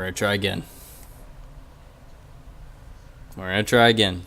We're gonna try again. We're gonna try again.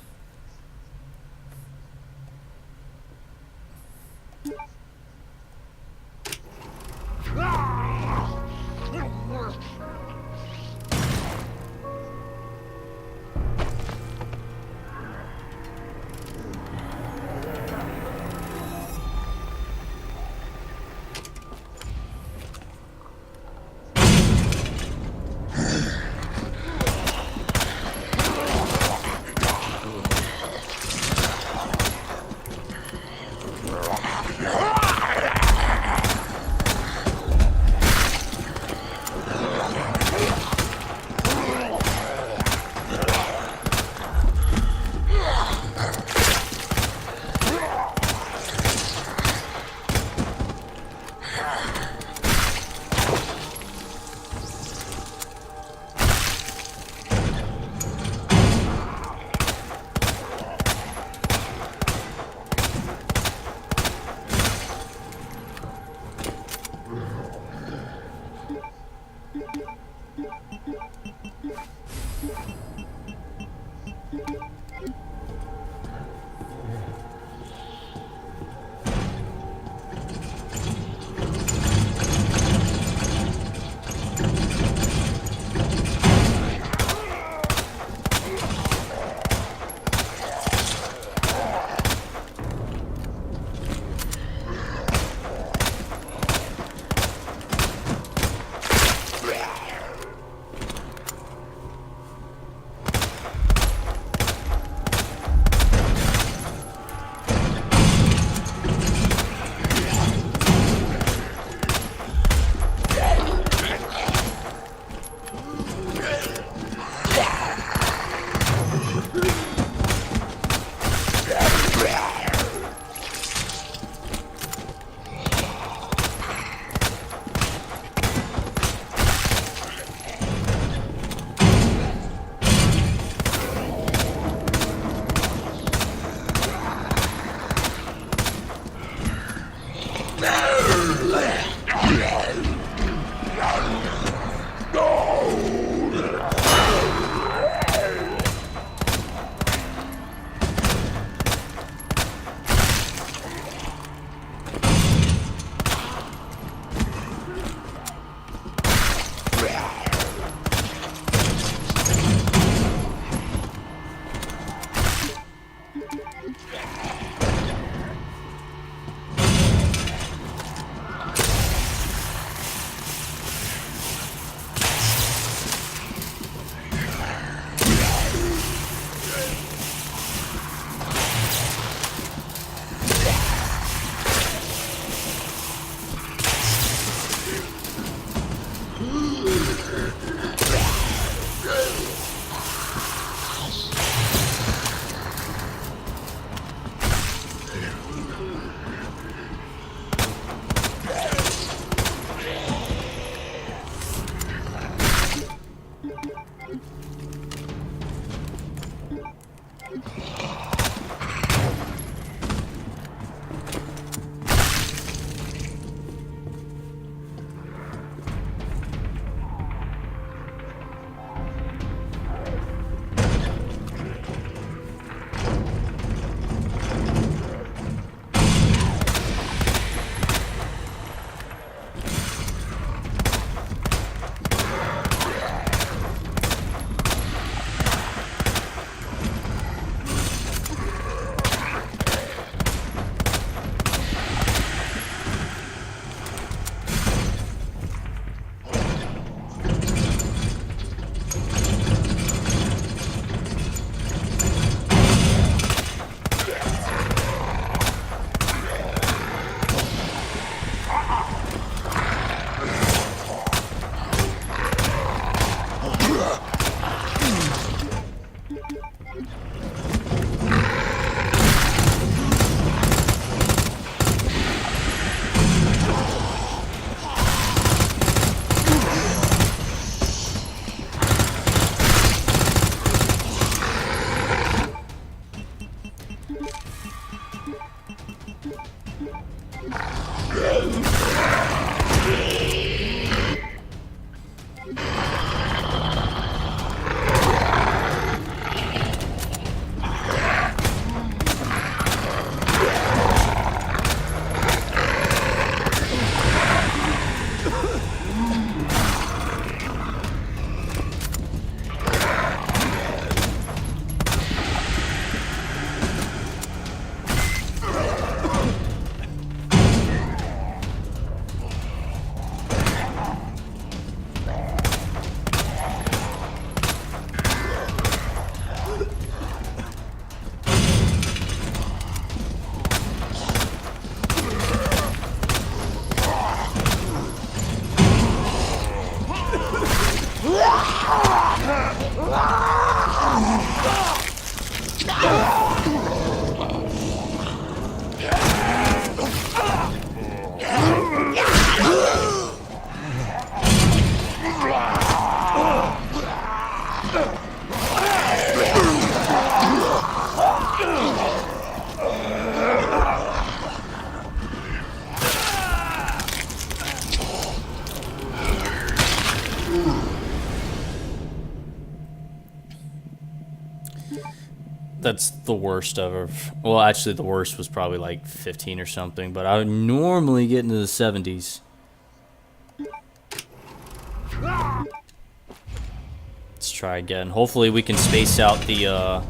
That's the worst ever. Well, actually, the worst was probably like 15 or something, but I would normally get into the 70s. Let's try again. Hopefully we can space out the,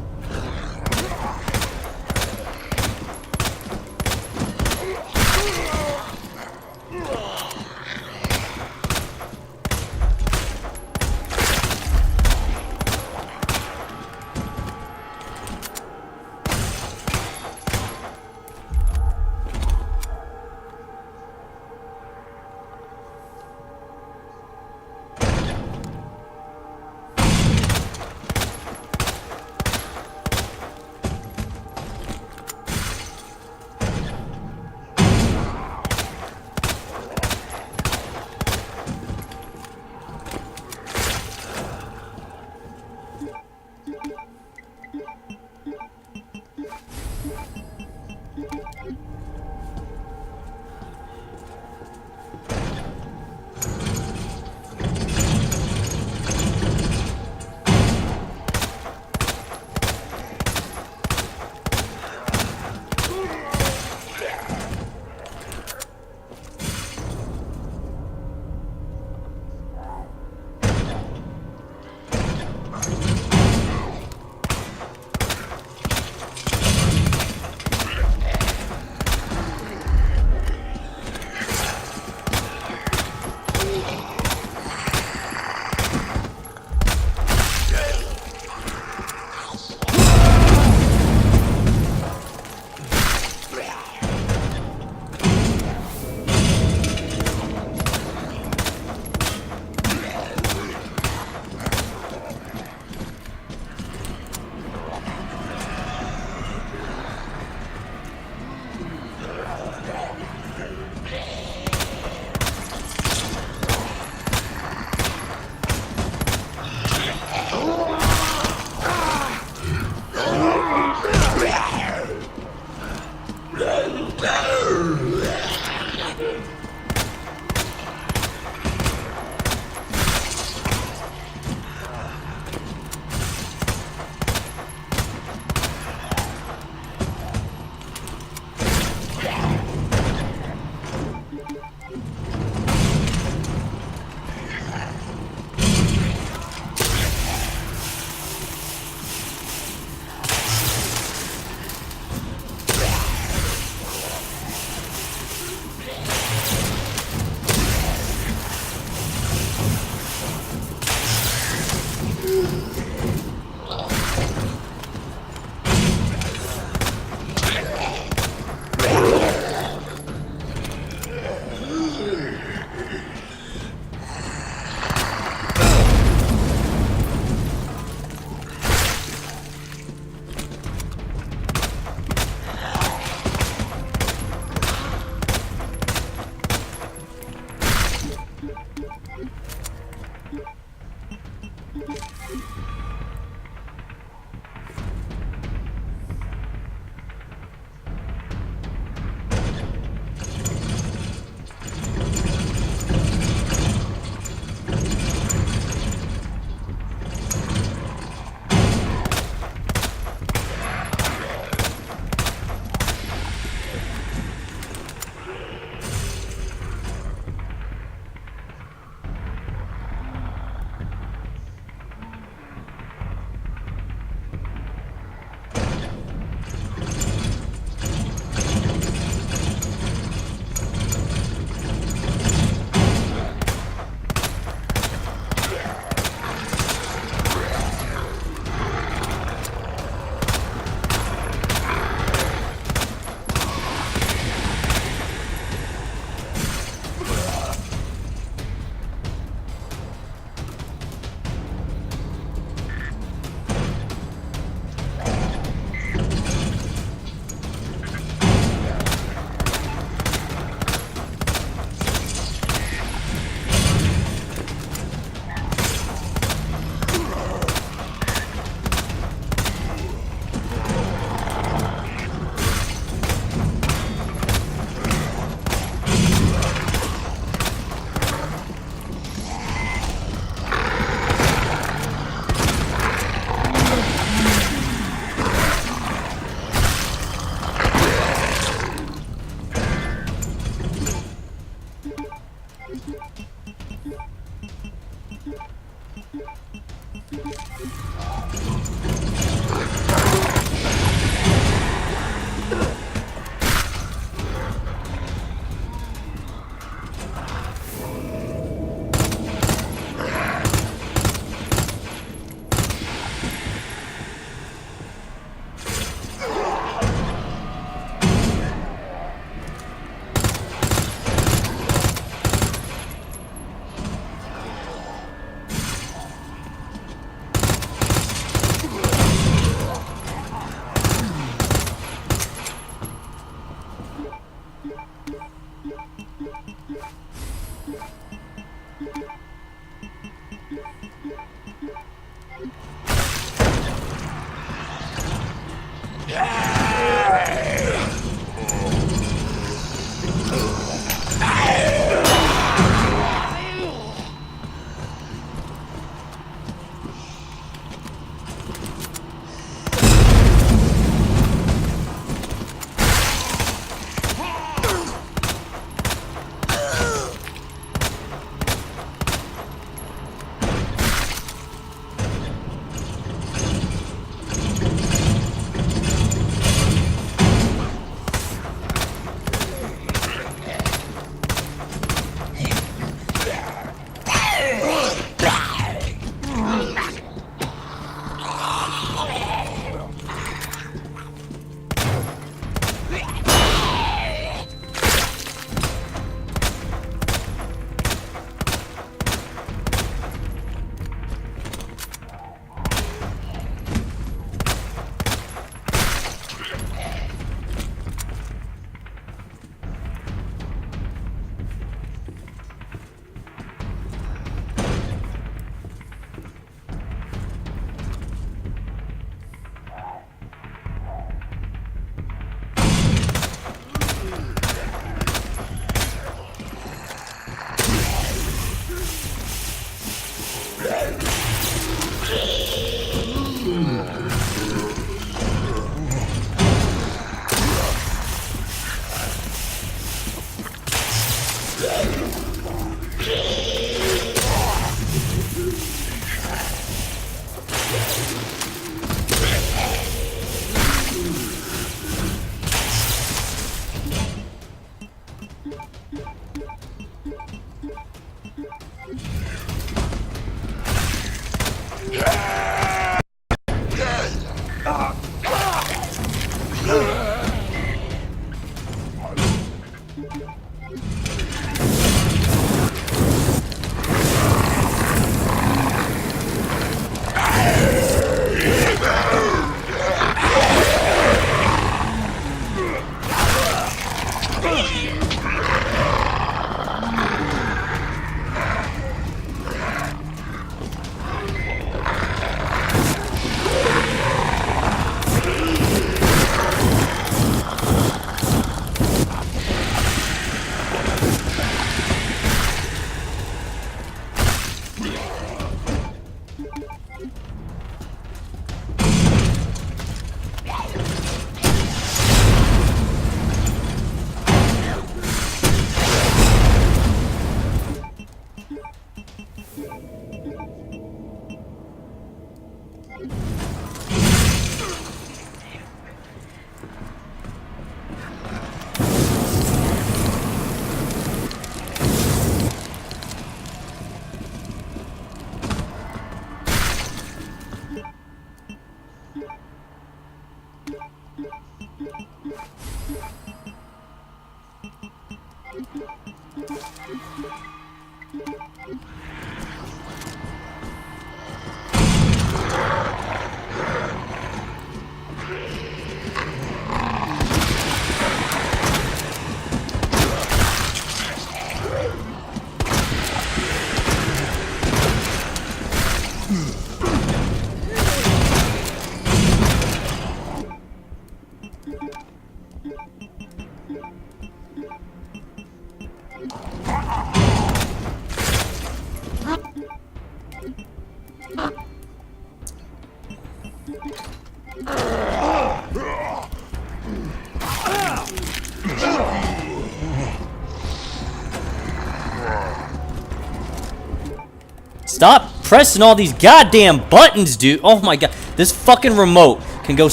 Stop pressing all these goddamn buttons, dude. Oh my god. This fucking remote can go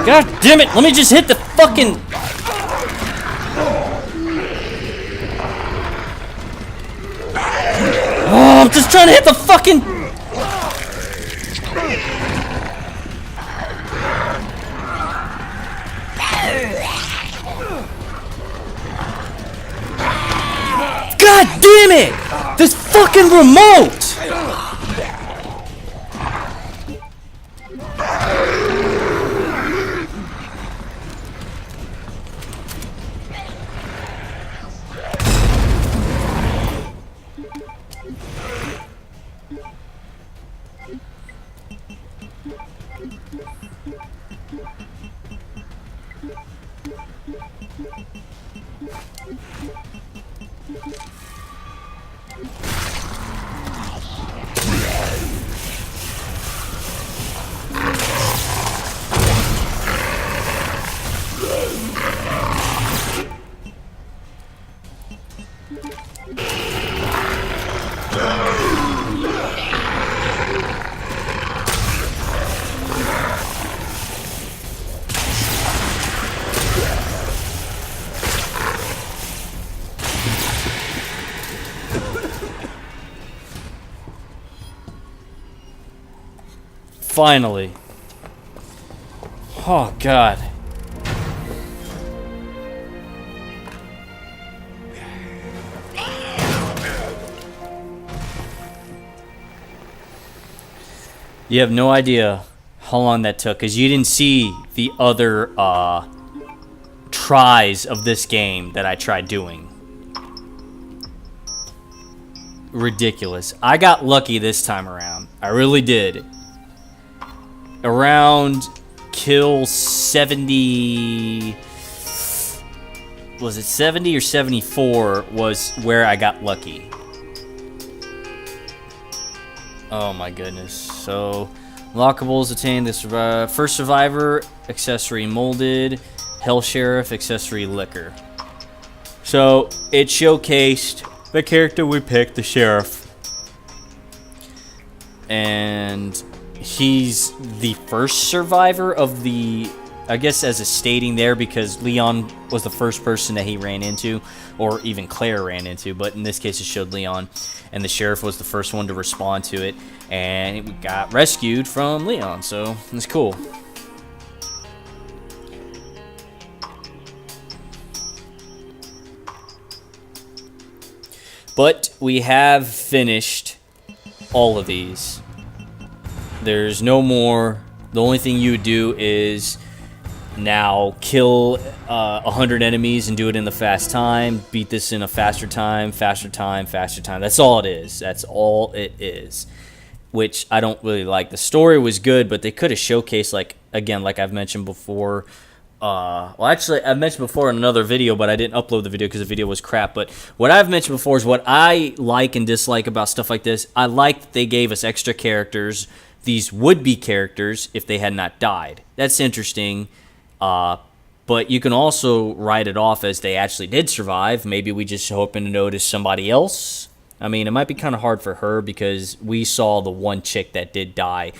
God damn it! Let me just hit the fucking... Oh, I'm just trying to hit the fucking... God damn it! This fucking remote! Finally. Oh, God. You have no idea how long that took, because you didn't see the other tries of this game that I tried doing. Ridiculous. I got lucky this time around. I really did. Around kill 70... Was it 70 or 74 was where I got lucky. Oh my goodness. So, unlockables attain the first survivor, accessory molded, Hell Sheriff, accessory liquor. So, it showcased the character we picked, the Sheriff. And he's the first survivor of the, I guess as a stating there, because Leon was the first person that he ran into, or even Claire ran into, but in this case it showed Leon, and the Sheriff was the first one to respond to it, and it got rescued from Leon, so it's cool. But we have finished all of these. There's no more. The only thing you would do is now kill 100 enemies and do it in the fast time. Beat this in a faster time, faster time, faster time. That's all it is. That's all it is. Which I don't really like. The story was good, but they could have showcased, like, again, like I've mentioned before. Well, actually, I've mentioned before in another video, but I didn't upload the video because the video was crap. But what I've mentioned before is what I like and dislike about stuff like this. I like that they gave us extra characters, these would-be characters, if they had not died. That's interesting. But you can also write it off as they actually did survive. Maybe we just hoping to notice somebody else. I mean, it might be kind of hard for her because we saw the one chick that did die.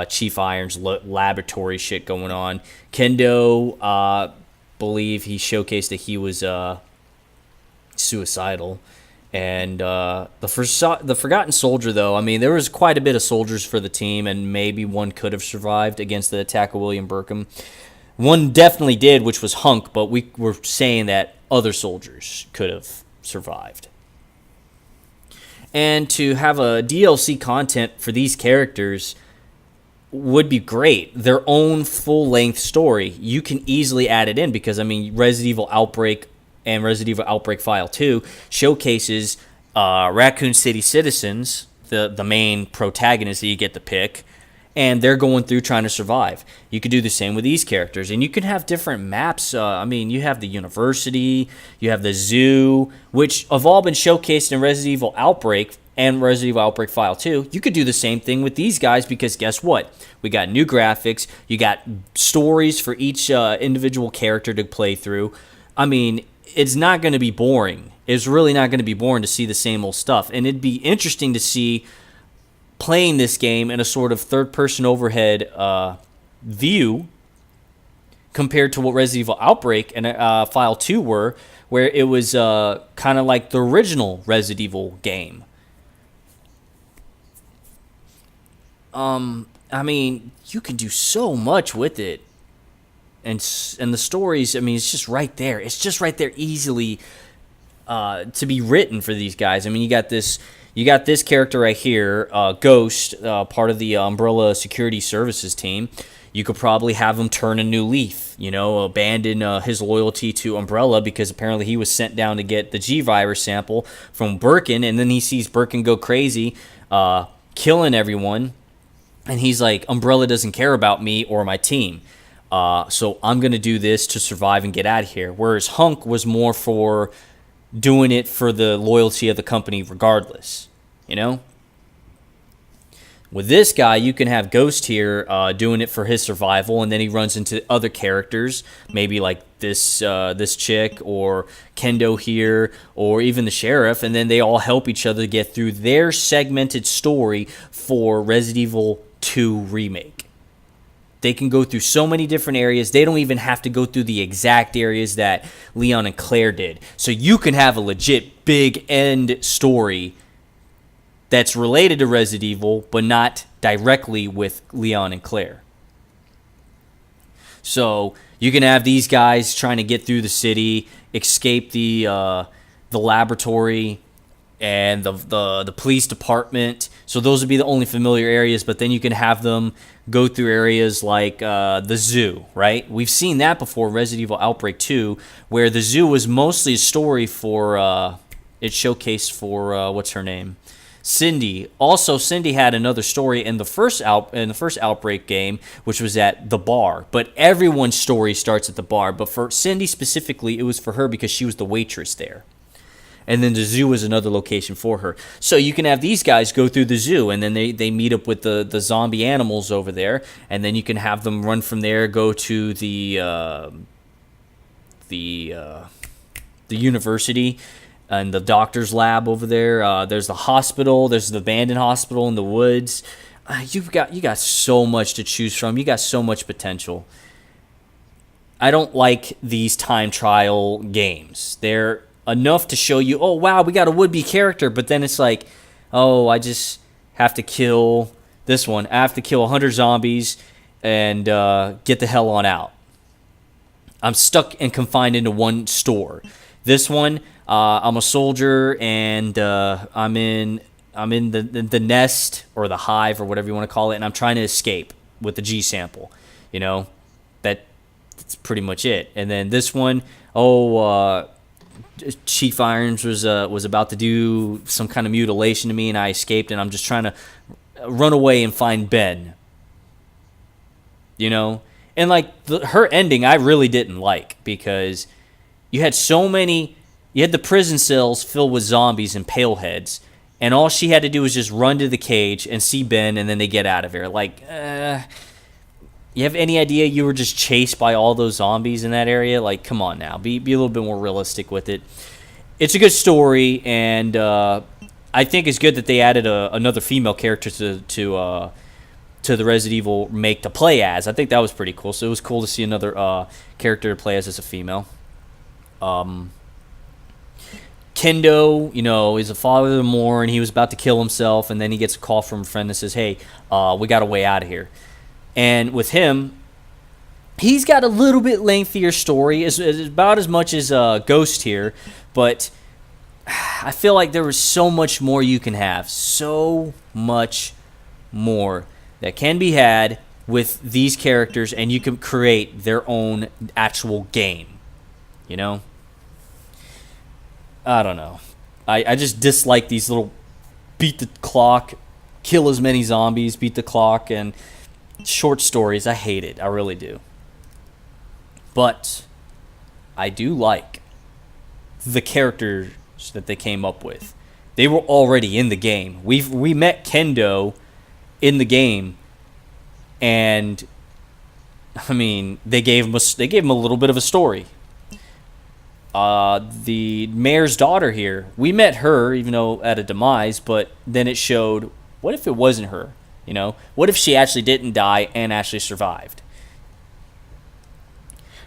Chief Iron's laboratory shit going on. Kendo, believe he showcased that he was suicidal. And the Forgotten Soldier, though, I mean, there was quite a bit of soldiers for the team, and maybe one could have survived against the attack of William Burkham. One definitely did, which was Hunk, but we were saying that other soldiers could have survived. And to have a DLC content for these characters would be great. Their own full-length story. You can easily add it in because, I mean, Resident Evil Outbreak and Resident Evil Outbreak File 2 showcases Raccoon City citizens, the main protagonists that you get to pick, and they're going through trying to survive. You could do the same with these characters, and you can have different maps. I mean, you have the university, you have the zoo, which have all been showcased in Resident Evil Outbreak and Resident Evil Outbreak File 2. You could do the same thing with these guys because guess what? We got new graphics. You got stories for each individual character to play through. I mean, it's not going to be boring. It's really not going to be boring to see the same old stuff. And it'd be interesting to see playing this game in a sort of third-person overhead view compared to what Resident Evil Outbreak and File 2 were, where it was kind of like the original Resident Evil game. I mean, you can do so much with it. And the stories, I mean, it's just right there. It's just right there easily to be written for these guys. I mean, you got this character right here, Ghost, part of the Umbrella Security Services team. You could probably have him turn a new leaf, you know, abandon his loyalty to Umbrella because apparently he was sent down to get the G-Virus sample from Birkin, and then he sees Birkin go crazy, killing everyone, and he's like, Umbrella doesn't care about me or my team. So I'm going to do this to survive and get out of here. Whereas Hunk was more for doing it for the loyalty of the company regardless, you know? With this guy, you can have Ghost here doing it for his survival, and then he runs into other characters, maybe like this chick or Kendo here, or even the Sheriff, and then they all help each other get through their segmented story for Resident Evil 2 Remake. They can go through so many different areas. They don't even have to go through the exact areas that Leon and Claire did. So you can have a legit big end story that's related to Resident Evil, but not directly with Leon and Claire. So you can have these guys trying to get through the city, escape the laboratory and the police department. So those would be the only familiar areas. But then you can have them go through areas like the zoo, right? We've seen that before, Resident Evil Outbreak 2, where the zoo was mostly a story for it showcased for what's her name, Cindy. Also, Cindy had another story in the first Outbreak game, which was at the bar. But everyone's story starts at the bar. But for Cindy specifically, it was for her because she was the waitress there. And then the zoo was another location for her. So you can have these guys go through the zoo, and then they meet up with the zombie animals over there, and then you can have them run from there, go to the university and the doctor's lab over there. There's the hospital. There's the abandoned hospital in the woods. You got so much to choose from. You got so much potential. I don't like these time trial games. They're enough to show you, oh, wow, we got a would-be character, but then it's like, oh, I just have to kill this one. I have to kill 100 zombies and get the hell on out. I'm stuck and confined into one store. This one, I'm a soldier, and I'm in the nest or the hive or whatever you want to call it, and I'm trying to escape with the G sample. You know, that's pretty much it. And then this one, Chief Irons was about to do some kind of mutilation to me, and I escaped, and I'm just trying to run away and find Ben. You know? And like her ending I really didn't like, because you had the prison cells filled with zombies and pale heads, and all she had to do was just run to the cage and see Ben, and then they get out of there. Like, you have any idea you were just chased by all those zombies in that area? Like, come on now. Be a little bit more realistic with it. It's a good story, and I think it's good that they added another female character to the Resident Evil remake to play as. I think that was pretty cool. So it was cool to see another character to play as a female. Kendo, is a father of the Moor, and he was about to kill himself, and then he gets a call from a friend that says, hey, we got a way out of here. And with him, he's got a little bit lengthier story, it's about as much as Ghost here, but I feel like there was so much more you can have, so much more that can be had with these characters, and you can create their own actual game, I don't know. I just dislike these little beat the clock, kill as many zombies, beat the clock, and short stories. I hate it. I really do. But I do like the characters that they came up with. They were already in the game. We met Kendo in the game, and I mean, they gave him a little bit of a story. The mayor's daughter here, we met her, even though at a demise, but then it showed, what if it wasn't her? What if she actually didn't die and actually survived?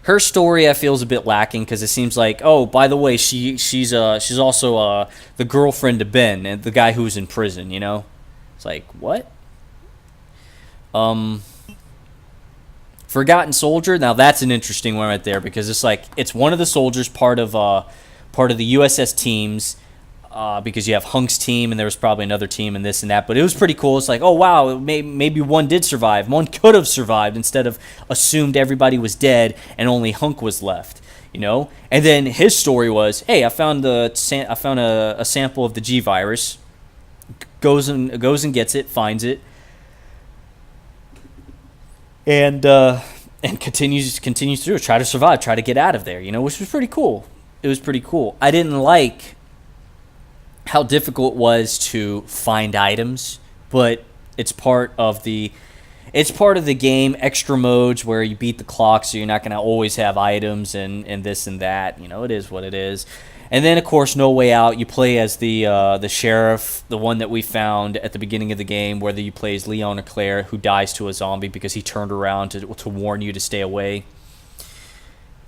Her story, I feel, is a bit lacking, because it seems like, oh, by the way, she's also the girlfriend to Ben, and the guy who's in prison. It's like, what? Forgotten Soldier. Now that's an interesting one right there, because it's one of the soldiers, part of the USS teams. Because you have Hunk's team, and there was probably another team and this and that. But it was pretty cool. It's like, oh, wow, maybe one did survive. One could have survived, instead of assumed everybody was dead and only Hunk was left, And then his story was, hey, I found a sample of the G virus. Goes and gets it, finds it, and continues through, try to survive, try to get out of there, which was pretty cool. It was pretty cool. I didn't like how difficult it was to find items, but it's part of the game. Extra modes where you beat the clock, so you're not going to always have items and this and that. It is what it is. And then, of course, No Way Out. You play as the sheriff, the one that we found at the beginning of the game, whether you play as Leon or Claire, who dies to a zombie because he turned around to warn you to stay away.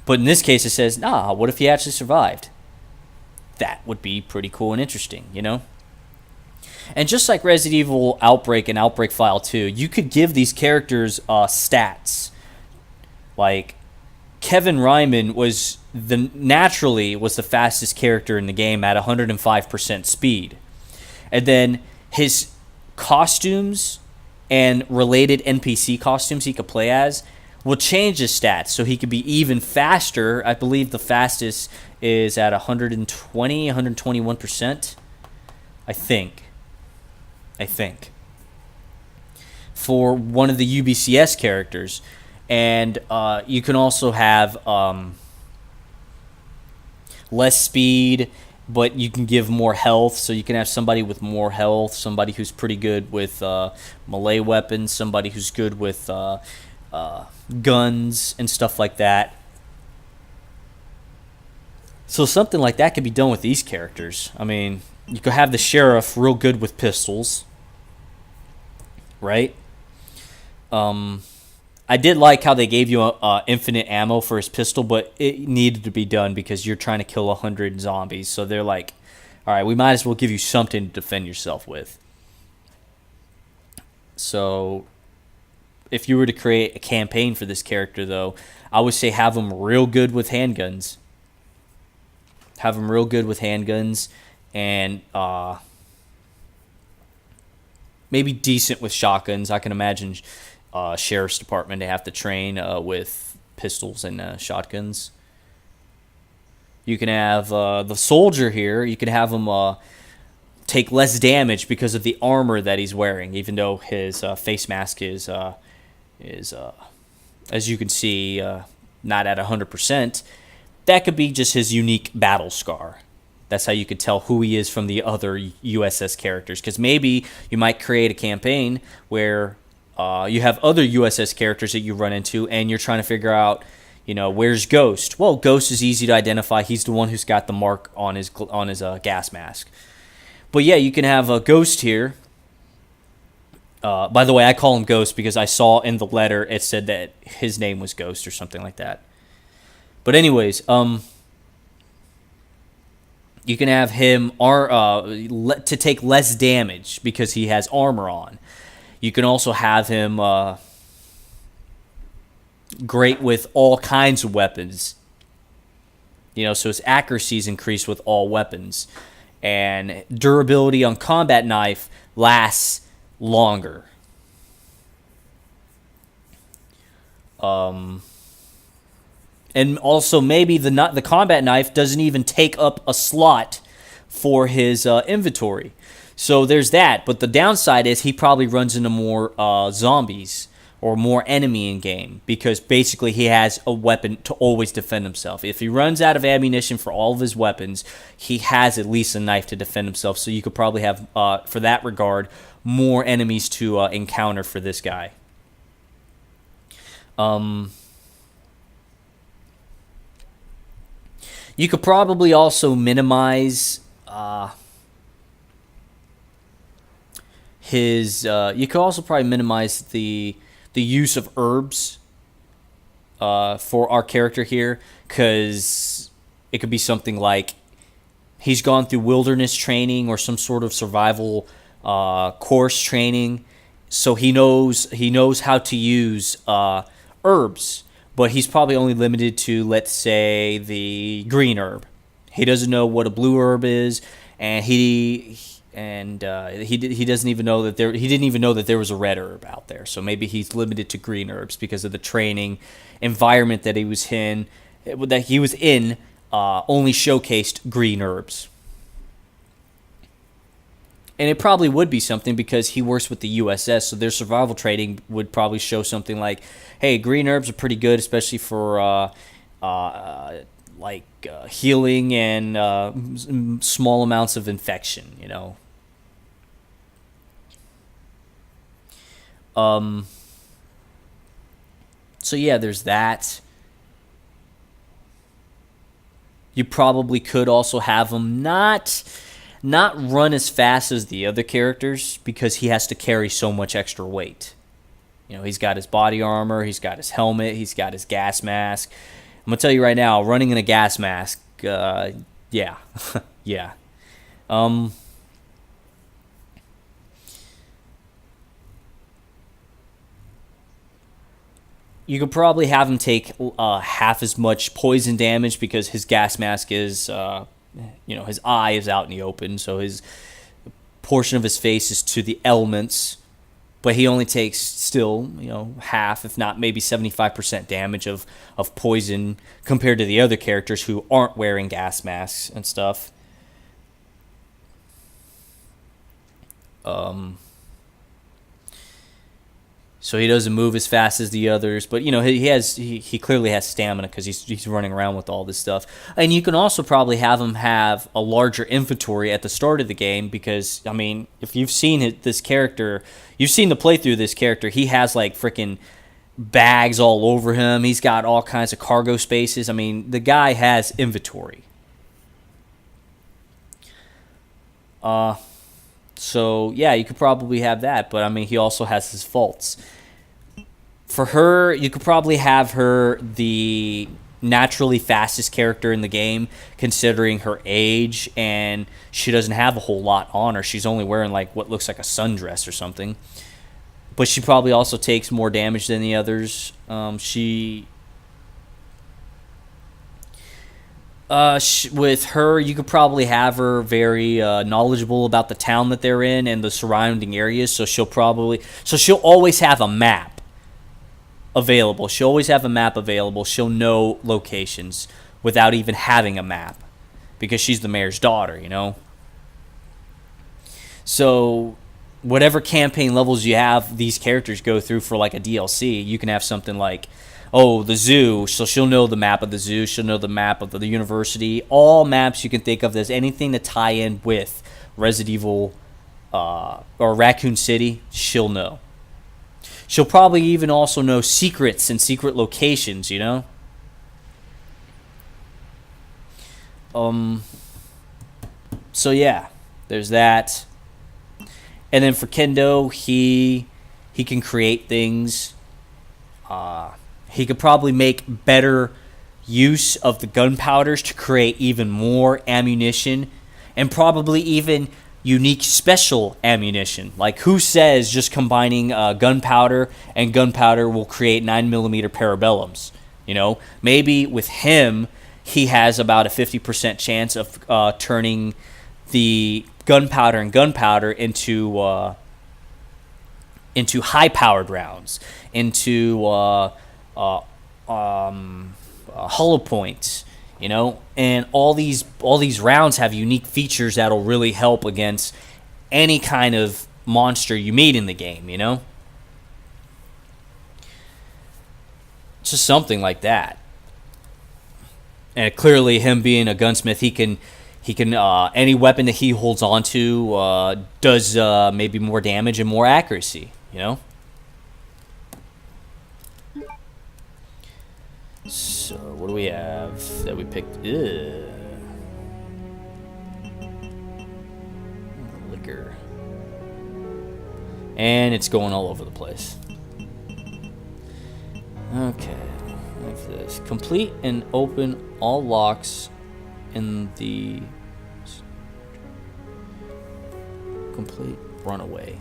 But in this case, it says, nah, what if he actually survived? That would be pretty cool and interesting, And just like Resident Evil Outbreak and Outbreak File 2, you could give these characters stats. Like Kevin Ryman naturally was the fastest character in the game at 105% speed. And then his costumes and related NPC costumes he could play as will change his stats so he could be even faster. I believe the fastest is at 121%. I think. For one of the UBCS characters. And you can also have less speed, but you can give more health. So you can have somebody with more health, somebody who's pretty good with melee weapons, somebody who's good with guns and stuff like that. So something like that could be done with these characters. I mean, you could have the sheriff real good with pistols, right? I did like how they gave you infinite ammo for his pistol, but it needed to be done because you're trying to kill 100 zombies. So they're like, all right, we might as well give you something to defend yourself with. So if you were to create a campaign for this character, though, I would say have him real good with handguns. And maybe decent with shotguns. I can imagine sheriff's department, they have to train with pistols and shotguns. You can have the soldier here. You can have him take less damage because of the armor that he's wearing, even though his face mask is as you can see, not at 100%. That could be just his unique battle scar. That's how you could tell who he is from the other USS characters. Because maybe you might create a campaign where you have other USS characters that you run into, and you're trying to figure out, where's Ghost? Well, Ghost is easy to identify. He's the one who's got the mark on his gas mask. But yeah, you can have a Ghost here. By the way, I call him Ghost because I saw in the letter it said that his name was Ghost or something like that. But anyways, you can have him to take less damage because he has armor on. You can also have him great with all kinds of weapons. So his accuracy is increased with all weapons. And durability on combat knife lasts longer. And also maybe the combat knife doesn't even take up a slot for his inventory. So there's that. But the downside is he probably runs into more zombies or more enemy in game because basically he has a weapon to always defend himself. If he runs out of ammunition for all of his weapons, he has at least a knife to defend himself. So you could probably have, for that regard, more enemies to encounter for this guy. You could probably also minimize you could also probably minimize the use of herbs for our character here, because it could be something like he's gone through wilderness training or some sort of survival course training, so he knows how to use herbs, but he's probably only limited to, let's say, the green herb. He doesn't know what a blue herb is, and he doesn't even know that he didn't even know that there was a red herb out there. So maybe he's limited to green herbs because of the training environment that he was in. Only showcased green herbs. And it probably would be something because he works with the USS, so their survival training would probably show something like, hey, green herbs are pretty good, especially for healing and small amounts of infection, So yeah, there's that. You probably could also have him not run as fast as the other characters because he has to carry so much extra weight. He's got his body armor, he's got his helmet, he's got his gas mask. I'm going to tell you right now, running in a gas mask, yeah. Yeah. You could probably have him take half as much poison damage because his gas mask is, his eye is out in the open, so his portion of his face is to the elements. But he only takes still, half, if not maybe 75% damage of poison compared to the other characters who aren't wearing gas masks and stuff. So he doesn't move as fast as the others, but he clearly has stamina because he's running around with all this stuff. And you can also probably have him have a larger inventory at the start of the game because if you've seen this character, you've seen the playthrough of this character. He has like freaking bags all over him. He's got all kinds of cargo spaces. The guy has inventory. So yeah, you could probably have that, but he also has his faults. For her, you could probably have her the naturally fastest character in the game, considering her age, and she doesn't have a whole lot on her. She's only wearing like what looks like a sundress or something. But she probably also takes more damage than the others. With her, you could probably have her very knowledgeable about the town that they're in and the surrounding areas. So she'll always have a map available. She'll always have a map available. She'll know locations without even having a map because she's the mayor's daughter, So whatever campaign levels you have these characters go through for like a DLC, you can have something like, the zoo, so she'll know the map of the zoo, she'll know the map of the university, all maps you can think of. There's anything to tie in with Resident Evil or Raccoon City, she'll know. She'll probably even also know secrets and secret locations, So yeah, there's that. And then for Kendo, he can create things. He could probably make better use of the gunpowders to create even more ammunition and probably even unique special ammunition. Like, who says just combining gunpowder and gunpowder will create 9mm parabellums? Maybe with him, he has about a 50% chance of turning the gunpowder into high-powered rounds, into hollow points, and all these rounds have unique features that'll really help against any kind of monster you meet in the game, Just something like that. And clearly, him being a gunsmith, he can any weapon that he holds onto does maybe more damage and more accuracy, So, what do we have that we picked? Liquor. And it's going all over the place. Okay, like this. Complete and open all locks in the... Complete runaway.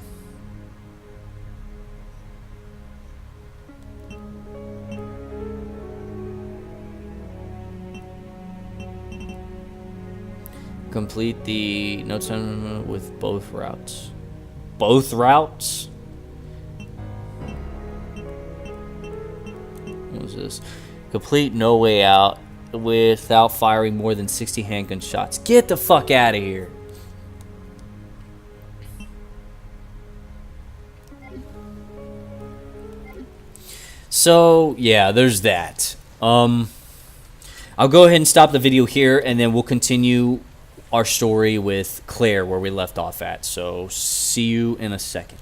Complete the notes with both routes. Both routes? What was this? Complete No Way Out without firing more than 60 handgun shots. Get the fuck out of here. So, yeah, there's that. I'll go ahead and stop the video here, and then we'll continue our story with Claire where we left off at. So, see you in a second.